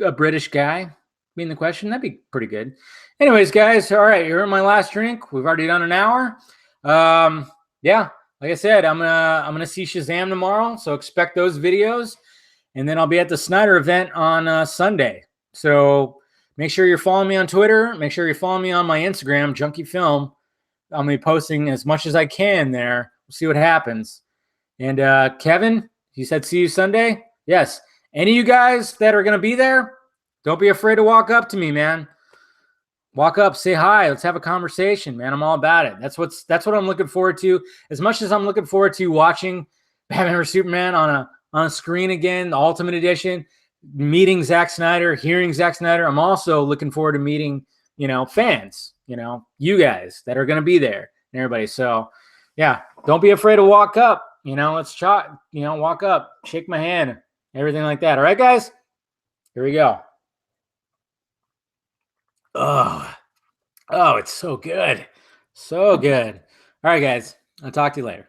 a British guy being the question. That'd be pretty good. Anyways, guys, all right, you're in my last drink. We've already done an hour. Yeah, like I said, I'm gonna see Shazam tomorrow, so expect those videos, and then I'll be at the Snyder event on Sunday. So make sure you're following me on Twitter. Make sure you're following me on my Instagram, Junkee Film. I'm gonna be posting as much as I can there. We'll see what happens. And Kevin, you said see you Sunday. Yes. Any of you guys that are gonna be there, don't be afraid to walk up to me, man. Walk up, say hi. Let's have a conversation, man. I'm all about it. That's what I'm looking forward to. As much as I'm looking forward to watching Batman vs Superman on a screen again, the Ultimate Edition, meeting Zack Snyder, hearing Zack Snyder. I'm also looking forward to meeting, you know, fans, you know, you guys that are going to be there and everybody. So, yeah, don't be afraid to walk up. You know, let's chat. You know, walk up, shake my hand, everything like that. All right, guys. Here we go. Oh, it's so good. So good. All right, guys. I'll talk to you later.